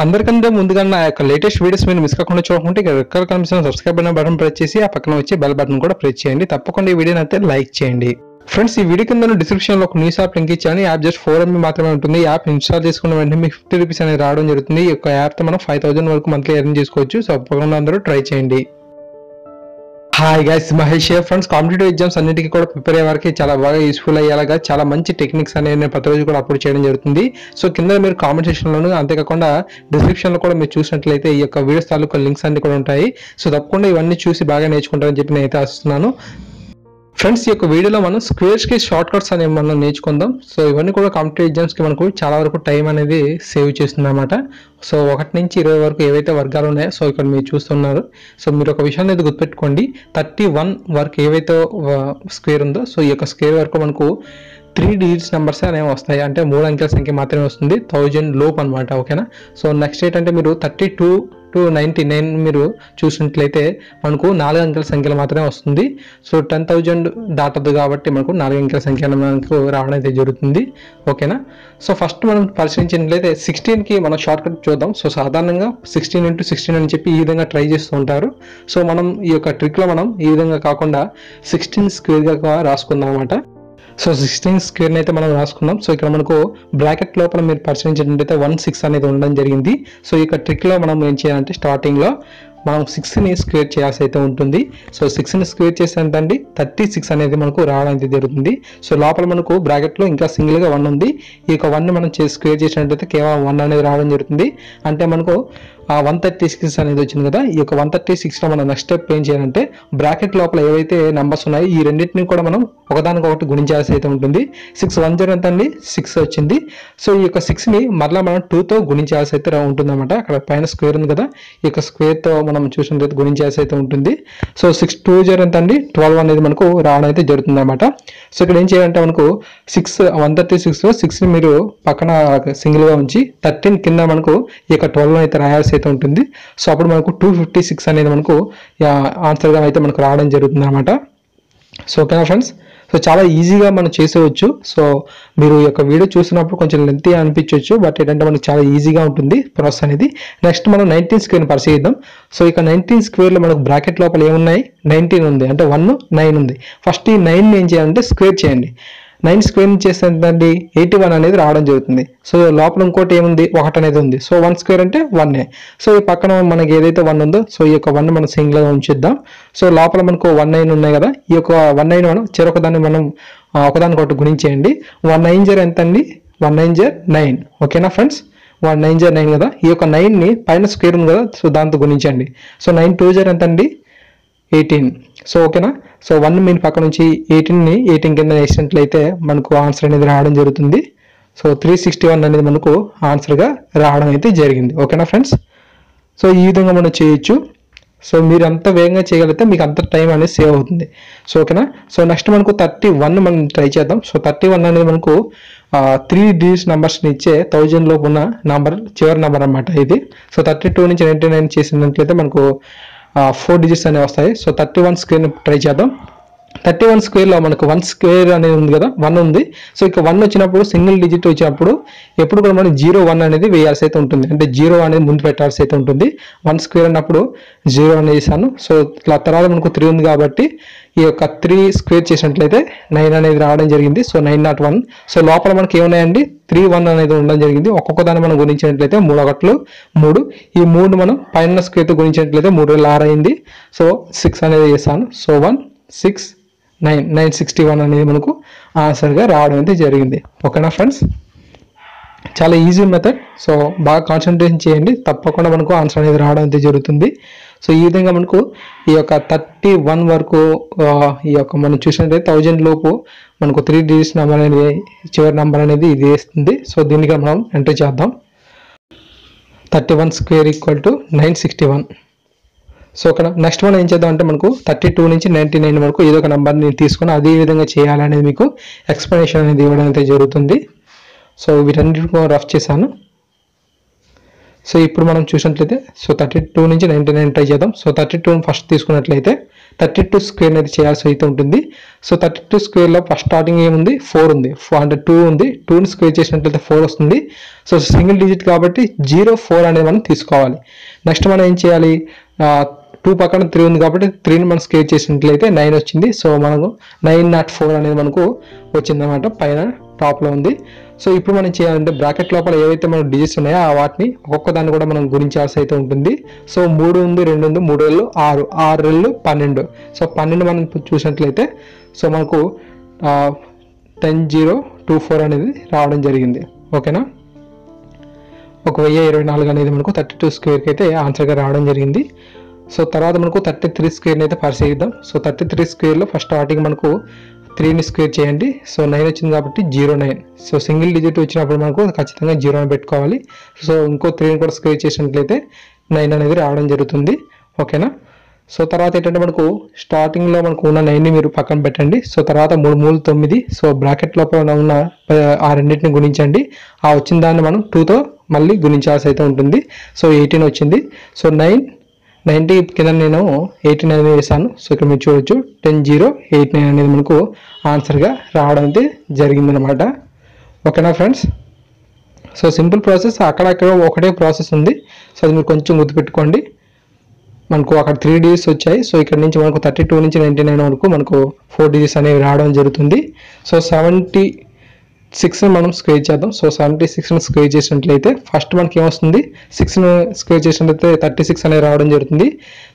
అందరికంటే ముందుగా నా యొక్క లేటెస్ట్ వీడియోస్ మీరు మిస్ కాకుండా చూడకుంటే ఇక్కడ కనిపిస్తున్న సబ్స్క్రైబ్ అనే బటన్ ప్రెస్ చేసి ఆ పక్కన వచ్చే బెల్ బటన్ కూడా ప్రెస్ చేయండి. తప్పకుండా ఈ వీడియోని అయితే లైక్ చేయండి. ఫ్రెండ్స్, ఈ వీడియో కింద డిస్క్రిప్షన్ లో ఒక న్యూస్ యాప్ లింక్ ఇచ్చాను. ఈ యాప్ జస్ట్ 4 MB మాత్రమే ఉంటుంది. ఈ యాప్ ఇన్స్టాల్ చేసుకున్న వెంటనే మీకు 50 రూపీస్ అనేది రావడం జరుగుతుంది. ఈ యొక్క యాప్ తో మనం 5000 వరకు మంత్లీ ఎర్న్ చేసుకోవచ్చు. సో తప్పకుండా అందరూ ట్రై చేయండి. Hi guys, Mahesh friends. Competitive exams అన్నిటికీ కూడా ప్రిపేర్ అయ్యే వారికి చాలా బాగా యూస్ఫుల్ అయ్యేలాగా చాలా మంచి టెక్నిక్స్ అనేవి నేను ప్రతిరోజు కూడా అప్లోడ్ చేయడం జరుగుతుంది. సో కింద మీరు కామెంట్ సెక్షన్లోను అంతేకాకుండా డిస్క్రిప్షన్లో కూడా మీరు చూసినట్లయితే ఈ యొక్క వీడియోస్ తాలూకు లింక్స్ అన్ని కూడా ఉంటాయి. సో తప్పకుండా ఇవన్నీ చూసి బాగా నేర్చుకుంటారని చెప్పి నేను అయితే ఆశిస్తున్నాను. ఫ్రెండ్స్, ఈ యొక్క వీడియోలో మనం స్క్వేర్స్ కి షార్ట్ కట్స్ అనేవి మనం నేర్చుకుందాం. సో ఇవన్నీ కూడా కాంపిటేటివ్ ఎగ్జామ్స్ కి మనకు చాలా వరకు టైం అనేది సేవ్ చేస్తుంది అనమాట. సో 1 నుంచి 20 వరకు ఏవైతే వర్గాలు ఉన్నాయో సో ఇక్కడ మీరు చూస్తున్నారు. సో మీరు ఒక విషయాన్ని అయితే గుర్తుపెట్టుకోండి, 31 వరకు ఏవైతే స్క్వేర్ ఉందో సో ఈ యొక్క స్క్వేర్ వరకు మనకు 3 డిజిట్స్ నెంబర్స్ అనేవి వస్తాయి. అంటే 3 అంకెల సంఖ్య మాత్రమే వస్తుంది, 1000 లోపు అనమాట. ఓకేనా. సో నెక్స్ట్ ఏంటంటే మీరు 32 to 99 మీరు చూసినట్లయితే మనకు 4 అంకెల సంఖ్యలు మాత్రమే వస్తుంది. సో 10,000 దాటదు కాబట్టి మనకు 4 అంకెల సంఖ్య మనకు రావడం అయితే జరుగుతుంది. ఓకేనా. సో ఫస్ట్ మనం పరిశీలించినట్లయితే 16కి మనం షార్ట్ కట్ చూద్దాం. సో సాధారణంగా 16 into 16 అని చెప్పి ఈ విధంగా ట్రై చేస్తూ ఉంటారు. సో మనం ఈ యొక్క ట్రిక్లో మనం ఈ విధంగా కాకుండా 16 స్క్వేర్గా రాసుకుందాం అనమాట. సో 16 స్క్వేర్ని అయితే మనం రాసుకున్నాం. సో ఇక్కడ మనకు బ్రాకెట్ లోపల మీరు పరిశీలించినట్లయితే 16 అనేది ఉండడం జరిగింది. సో ఈ యొక్క ట్రిక్లో మనం ఏం చేయాలంటే స్టార్టింగ్లో మనం 6ని స్క్వేర్ చేయాల్సి అయితే ఉంటుంది. సో 6ని స్క్వేర్ చేస్తే ఎంతండి 36 అనేది మనకు రావడం అయితే జరుగుతుంది. సో లోపల మనకు బ్రాకెట్లో ఇంకా సింగిల్గా 1 ఉంది. ఈ యొక్క 1ని మనం స్క్వేర్ చేసినట్లయితే కేవలం 1 అనేది రావడం జరుగుతుంది. అంటే మనకు 136 అనేది వచ్చింది కదా. ఈ యొక్క 136లో మనం నెక్స్ట్ స్టెప్ ఏం చేయాలంటే బ్రాకెట్ లోపల ఏవైతే నెంబర్స్ ఉన్నాయో ఈ రెండింటిని కూడా మనం ఒకదానికొకటి గుణించాల్సి అయితే ఉంటుంది. 6 1 0 ఎంత అండి 6 వచ్చింది. సో ఈ యొక్క 6ని మరలా మనం 2తో గుణించాల్సి అయితే ఉంటుంది అనమాట. అక్కడ పైన స్క్వేర్ ఉంది కదా, ఈ యొక్క స్క్వేర్తో మనం చూసినట్లయితే గుణించాల్సి అయితే ఉంటుంది. సో 6 2 0 ఎంత అండి 12 అనేది మనకు రావడం అయితే జరుగుతుంది అనమాట. సో ఇక్కడ ఏం చేయాలంటే మనకు 136లో 6ని మీరు పక్కన సింగిల్గా ఉంచి 13 కింద మనకు ఈ యొక్క 12 అయితే రాయాల్సి అయితే ఉంటుంది. సో అప్పుడు మనకు 256 అనేది మనకు ఆన్సర్గా అయితే మనకు రావడం జరుగుతుంది అనమాట. సో ఓకేనా ఫ్రెండ్స్. సో చాలా ఈజీగా మనం చేసేవచ్చు. సో మీరు ఈ యొక్క వీడియో చూసినప్పుడు కొంచెం లెంతీ అనిపించవచ్చు, బట్ ఏంటంటే మనకు చాలా ఈజీగా ఉంటుంది ప్రాసెస్ అనేది. నెక్స్ట్ మనం 19 స్క్వేర్ని పరిశీలిద్దాం. సో ఇక 19 స్క్వేర్లో మనకు బ్రాకెట్ లోపల ఏమున్నాయి 19 ఉంది, అంటే 1 9 ఉంది. ఫస్ట్ ఈ 9ని ఏం చేయాలంటే స్క్వేర్ చేయండి. 9 స్క్వేర్ చేస్తే ఎంతండి 81 అనేది రావడం జరుగుతుంది. సో లోపల ఇంకోటి ఏముంది 1 అనేది ఉంది. సో 1 స్క్వేర్ అంటే 1. సో ఈ పక్కన మనకి ఏదైతే 1 ఉందో సో ఈ యొక్క 1 మనం సింగిల్గా ఉంచిద్దాం. సో లోపల మనకు 1 9 ఉన్నాయి కదా, ఈ యొక్క 1 9 మనం చెరొకదాన్ని మనం ఒకదానికొకటి గుణించేయండి. 1 9 0 ఎంత అండి 1 9 0 9. ఓకేనా ఫ్రెండ్స్. 1 9 0 9 కదా, ఈ యొక్క 9ని పైన స్క్వేర్ ఉంది కదా సో దాంతో గుణించండి. సో 9 2 0 ఎంత అండి 18. సో ఓకేనా. సో 1 మీరు పక్క నుంచి 18ని 18 కింద వేసినట్లయితే మనకు ఆన్సర్ అనేది రావడం జరుగుతుంది. సో 361 అనేది మనకు ఆన్సర్గా రావడం అయితే జరిగింది. ఓకేనా ఫ్రెండ్స్. సో ఈ విధంగా మనం చేయొచ్చు. సో మీరు అంత వేగంగా చేయగలిగితే మీకు అంత టైం అనేది సేవ్ అవుతుంది. సో ఓకేనా. సో నెక్స్ట్ మనకు 31 మనం ట్రై చేద్దాం. సో 31 అనేది మనకు 3 డిజిట్స్ నెంబర్స్ని ఇచ్చే 1000 లోపు ఉన్న నంబర్ చివరి నెంబర్ అనమాట ఇది. సో 32 నుంచి 99 చేసినట్లయితే మనకు 4 డిజిట్స్ అనేవి వస్తాయి. సో 31 స్క్వేర్ని ట్రై చేద్దాం. 31 స్క్వేర్లో మనకు 1 స్క్వేర్ అనేది ఉంది కదా, 1 ఉంది. సో ఇక 1 వచ్చినప్పుడు సింగిల్ డిజిట్ వచ్చినప్పుడు ఎప్పుడు కూడా మనం 0 1 అనేది వేయాల్సి అయితే ఉంటుంది. అంటే 0 అనేది ముందు పెట్టాల్సి అయితే ఉంటుంది. 1 స్క్వేర్ అన్నప్పుడు 0 అనేది వేసాను. సో ఇట్లా తర్వాత మనకు 3 ఉంది కాబట్టి ఈ యొక్క 3 స్క్వేర్ చేసినట్లయితే 9 అనేది రావడం జరిగింది. సో 901. సో లోపల మనకి ఏమున్నాయండి 3 1 అనేది ఉండడం జరిగింది. ఒక్కొక్క దాన్ని మనం గుణించినట్లయితే 3 1 3. ఈ 3 మనం పైన స్క్వేర్తో గుణించినట్లయితే 3 6 అయింది. సో 6 అనేది వేసాను. సో 1 6 9 961 అనేది మనకు ఆన్సర్గా రావడం అయితే జరిగింది. ఓకేనా ఫ్రెండ్స్. చాలా ఈజీ మెథడ్. సో బాగా కాన్సన్ట్రేషన్ చేయండి, తప్పకుండా మనకు ఆన్సర్ అనేది రావడం అయితే జరుగుతుంది. సో ఈ విధంగా మనకు ఈ యొక్క 31 వరకు ఈ యొక్క మనం చూసినట్లయితే 1000 లోపు మనకు 3 డిజిట్స్ నెంబర్ అనేది చివరి నెంబర్ అనేది ఇది వేస్తుంది. సో దీనికి మనం ఎంటర్ చేద్దాం. 31 స్క్వేర్ ఈక్వల్ టు 961. సో ఇక్కడ నెక్స్ట్ మనం ఏం చేద్దాం అంటే మనకు 32 నుంచి 99 వరకు ఏదో ఒక నెంబర్ని తీసుకొని అదే విధంగా చేయాలనేది మీకు ఎక్స్ప్లెనేషన్ అనేది ఇవ్వడం అయితే జరుగుతుంది. సో వీటన్నిటిని రఫ్ చేశాను. సో ఇప్పుడు మనం చూసినట్లయితే సో 32 నుంచి 99 ట్రై చేద్దాం. సో 32 ఫస్ట్ తీసుకున్నట్లయితే 32 స్క్వేర్ అనేది చేయాల్సి అయితే ఉంటుంది. సో 32 స్క్వేర్లో ఫస్ట్ స్టార్టింగ్ ఏముంది 4 ఉంది, అంటే 2 ఉంది. 2ని స్క్వేర్ చేసినట్లయితే 4 వస్తుంది. సో సింగిల్ డిజిట్ కాబట్టి 0 4 అనేది మనం తీసుకోవాలి. నెక్స్ట్ మనం ఏం చేయాలి, 2 పక్కన 3 ఉంది కాబట్టి 3ని మనం స్క్వేర్ చేసినట్లయితే 9 వచ్చింది. సో మనకు 904 అనేది మనకు వచ్చిందన్నమాట, పైన టాప్లో ఉంది. సో ఇప్పుడు మనం చేయాలంటే బ్రాకెట్ లోపల ఏవైతే మన డిజిట్స్ ఉన్నాయో ఆ వాటిని ఒక్కొక్క దాన్ని కూడా మనం గుణించాల్సి అయితే ఉంటుంది. సో 3 ఉంది, 2 ఉంది, 3 రెళ్ళు 6, 6 రెళ్ళు 12. సో 12 మనం చూసినట్లయితే సో మనకు 10024 అనేది రావడం జరిగింది. ఓకేనా, 1024 అనేది మనకు 32 స్క్వేర్కి అయితే ఆన్సర్గా రావడం జరిగింది. సో తర్వాత మనకు 33 స్క్వేర్ని అయితే పరిశీలిద్దాం. సో 33 స్క్వేర్లో ఫస్ట్ స్టార్టింగ్ మనకు 3ని స్క్వేర్ చేయండి. సో 9 వచ్చింది కాబట్టి 09. సో సింగిల్ డిజిట్ వచ్చినప్పుడు మనకు ఖచ్చితంగా 0 అని పెట్టుకోవాలి. సో ఇంకో 3ని కూడా స్క్వేర్ చేసినట్లయితే 9 అనేది రావడం జరుగుతుంది. ఓకేనా, సో తర్వాత ఏంటంటే మనకు స్టార్టింగ్లో మనకు ఉన్న 9ని మీరు పక్కన పెట్టండి. సో తర్వాత 3 మూలు 9. సో బ్రాకెట్ లోపల ఉన్న ఆ రెండింటిని గుణించండి. ఆ వచ్చిన దాన్ని మనం 2తో మళ్ళీ గుణించాల్సి అయితే ఉంటుంది. సో 18 వచ్చింది. సో 90 కింద నేను 89 అనేది వేసాను. సో ఇక్కడ మీరు చూడొచ్చు 10089 అనేది మనకు ఆన్సర్గా రావడం అయితే జరిగిందనమాట. ఓకేనా ఫ్రెండ్స్, సో సింపుల్ ప్రాసెస్, అక్కడక్కడ ఒకటే ప్రాసెస్ ఉంది. సో అది మీరు కొంచెం గుర్తుపెట్టుకోండి. మనకు అక్కడ 3 డిజిట్స్ వచ్చాయి. సో ఇక్కడ నుంచి మనకు 32 నుంచి 99 వరకు మనకు 4 డిజిట్స్ అనేవి రావడం జరుగుతుంది. సో 76ని మనం స్క్వేర్ చేద్దాం. సో 76ని స్క్వేర్ చేసినట్లయితే ఫస్ట్ మనకి ఏమొస్తుంది, 6ని స్క్వేర్ చేసినట్లయితే 36 అనేది రావడం జరుగుతుంది.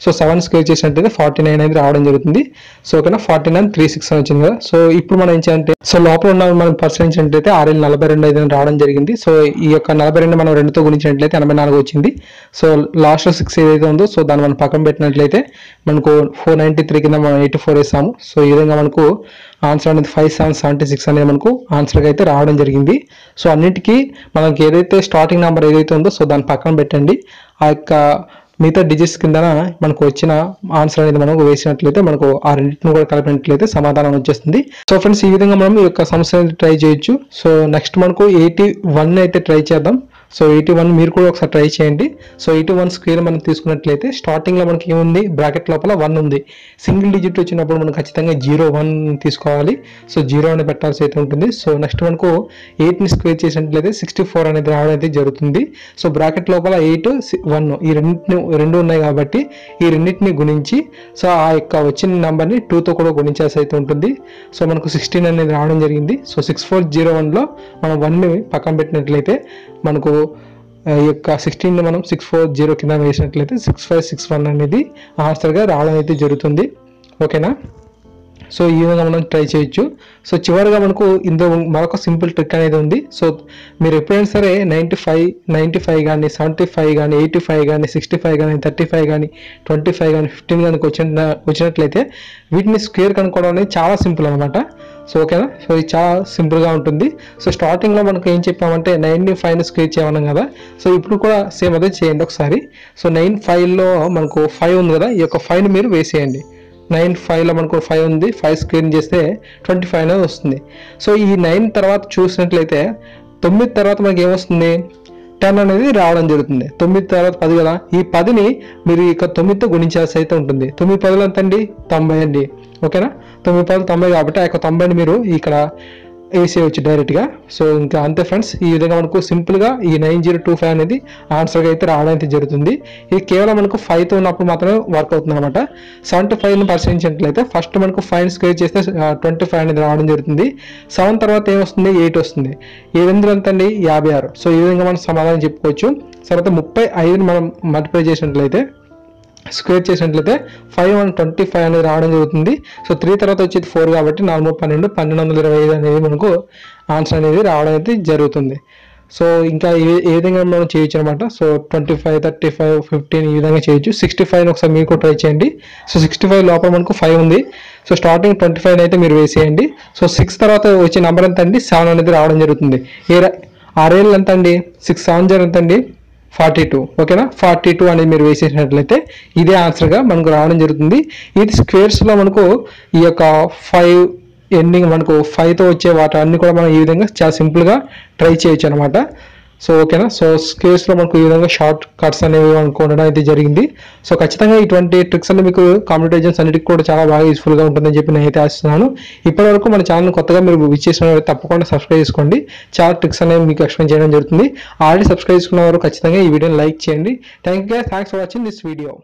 సో 7 స్క్వేర్ చేసినట్లయితే 49 అనేది రావడం జరుగుతుంది. సో ఓకేనా, 49 36 అని వచ్చింది కదా. సో ఇప్పుడు మనం ఏం చేయాలంటే సో లోపల ఉన్న మనం పరిశీలించినట్లయితే 642 అయితే రావడం జరిగింది. సో ఈ యొక్క 42 మనం 2తో గుణించినట్లయితే 84 వచ్చింది. సో లాస్ట్లో 6 ఏదైతే ఉందో సో దాన్ని మనం పక్కన పెట్టినట్లయితే మనకు 493 కింద మనం 84 వేసాము. సో ఈ విధంగా మనకు ఆన్సర్ అనేది 5776 అనేది మనకు ఆన్సర్గా అయితే రావడం జరిగింది. సో అన్నిటికీ మనకి ఏదైతే స్టార్టింగ్ నెంబర్ ఏదైతే ఉందో సో దాన్ని పక్కన పెట్టండి. ఆ యొక్క మిగతా డిజిట్స్ కింద మనకు వచ్చిన ఆన్సర్ అనేది మనం వేసినట్లయితే మనకు ఆ రెండింటిని కూడా కలిపినట్లయితే సమాధానం వచ్చేస్తుంది. సో ఫ్రెండ్స్, ఈ విధంగా మనం ఈ యొక్క సమస్యని ట్రై చేయొచ్చు. సో నెక్స్ట్ మనకు 81 అయితే ట్రై చేద్దాం. సో 81 మీరు కూడా ఒకసారి ట్రై చేయండి. సో 81 స్క్వేర్ మనం తీసుకున్నట్లయితే స్టార్టింగ్లో మనకి ఏముంది, బ్రాకెట్ లోపల 1 ఉంది. సింగిల్ డిజిట్ వచ్చినప్పుడు మనం ఖచ్చితంగా 01 తీసుకోవాలి. సో 0 అని పెట్టాల్సి అయితే ఉంటుంది. సో నెక్స్ట్ మనకు 8ని స్క్వేర్ చేసినట్లయితే 64 అనేది రావడం అయితే జరుగుతుంది. సో బ్రాకెట్ లోపల 8 1 ఈ రెండు ఉన్నాయి కాబట్టి ఈ రెండింటిని గుణించి సో ఆ యొక్క వచ్చిన నెంబర్ని 2తో కూడా గుణించాల్సి అయితే ఉంటుంది. సో మనకు 16 అనేది రావడం జరిగింది. సో 6401లో మనం 1ని పక్కన పెట్టినట్లయితే మనకు ఈ యొక్క 16ని మనం 640 కింద వేసినట్లయితే 6561 అనేది ఆన్సర్గా రావడం అయితే జరుగుతుంది. ఓకేనా, సో ఈ విధంగా మనం ట్రై చేయొచ్చు. సో చివరిగా మనకు ఇందులో మరొక సింపుల్ ట్రిక్ అనేది ఉంది. సో మీరు ఎప్పుడైనా సరే 95 కానీ 75 కానీ 85 కానీ 65 కానీ 35 కానీ 25 కానీ 15 కానీ వచ్చినట్లయితే వీటిని స్క్వేర్ కనుక్కోవడం అనేది చాలా సింపుల్ అనమాట. సో ఓకేనా, సో ఇది చాలా సింపుల్గా ఉంటుంది. సో స్టార్టింగ్లో మనకు ఏం చెప్పామంటే 95ని స్క్వేర్ చేయమన్నాం కదా. సో ఇప్పుడు కూడా సేమ్ అదే చేయండి ఒకసారి. సో 95లో మనకు 5 ఉంది కదా, ఈ యొక్క 5ని మీరు వేసేయండి. 95లో మనకు 5 ఉంది, 5 స్క్వేర్ చేస్తే 25 అనేది వస్తుంది. సో ఈ 9 తర్వాత చూసినట్లయితే 9 తర్వాత మనకి ఏమొస్తుంది, 10 అనేది రావడం జరుగుతుంది. 9 తర్వాత 10 కదా, ఈ 10ని మీరు ఇక 9తో గుణించాల్సి అయితే ఉంటుంది. 9 10లు ఎంత అండి, 90 అండి. ఓకేనా, 9 10 90 కాబట్టి ఆ యొక్క 90ని మీరు ఇక్కడ వేసేయచ్చు డైరెక్ట్గా. సో ఇంకా అంతే ఫ్రెండ్స్, ఈ విధంగా మనకు సింపుల్గా ఈ 9025 అనేది ఆన్సర్గా అయితే రావడం అయితే జరుగుతుంది. ఇది కేవలం మనకు 5తో ఉన్నప్పుడు మాత్రమే వర్క్ అవుతుంది అనమాట. 75ని పరిశీలించినట్లయితే ఫస్ట్ మనకు 5 స్క్వేర్ చేస్తే 25 అనేది రావడం జరుగుతుంది. 7 తర్వాత ఏమొస్తుంది, 8 వస్తుంది. 7 ఎంత అండి, 56. సో ఈ విధంగా మనం సమాధానం చెప్పుకోవచ్చు. తర్వాత 35ని మనం మల్టిప్లై చేసినట్లయితే స్క్వేర్ చేసినట్లయితే 525 అనేది రావడం జరుగుతుంది. సో 3 తర్వాత వచ్చేది 4 కాబట్టి 4 12 1225 అనేది మనకు ఆన్సర్ అనేది రావడం అయితే జరుగుతుంది. సో ఇంకా ఏ విధంగా మనం చేయొచ్చు అనమాట. సో 25 35 15 ఈ విధంగా చేయొచ్చు. 65 ఒకసారి మీరు కూడా ట్రై చేయండి. సో 65 లోపల మనకు 5 ఉంది. సో స్టార్టింగ్ 25 అయితే మీరు వేసేయండి. సో 6 తర్వాత వచ్చే నెంబర్ ఎంత అండి, 7 అనేది రావడం జరుగుతుంది. 6 ఎంత అండి, 6 7 0 ఎంత అండి, 42. ఓకేనా, 42 అనేది మీరు వేసేసినట్లయితే ఇదే ఆన్సర్గా మనకు రావడం జరుగుతుంది. ఇది స్క్వేర్స్లో మనకు ఈ యొక్క 5 ఎండింగ్ మనకు 5తో వచ్చే వాటి అన్ని కూడా మనం ఈ విధంగా చాలా సింపుల్గా ట్రై చేయొచ్చు అనమాట. సో ఓకేనా. సో స్కేల్స్లో మనకు ఈ విధంగా షార్ట్ కట్స్ అనేవి మనకు ఉండడం అయితే జరిగింది. సో ఖచ్చితంగా ఇటువంటి ట్రిక్స్ అన్ని మీకు కాంపిటేటివ్ ఎగ్జామ్స్ అన్నిటికి కూడా చాలా బాగా యూస్ఫుల్గా ఉంటుందని చెప్పి నేను అయితే ఆశిస్తున్నాను. ఇప్పటివరకు మన ఛానల్ కొత్తగా మీరు విజిట్ చేసిన తప్పకుండా సబ్స్క్రైబ్ చేసుకోండి. చాలా ట్రిక్స్ అనేవి మీకు ఎక్స్ప్లెయిన్ చేయడం జరుగుతుంది. ఆల్రెడీ సబ్స్క్రైబ్ చేసుకున్న వారు ఖచ్చితంగా ఈ వీడియోని లైక్ చేయండి. Thanks for watching this video.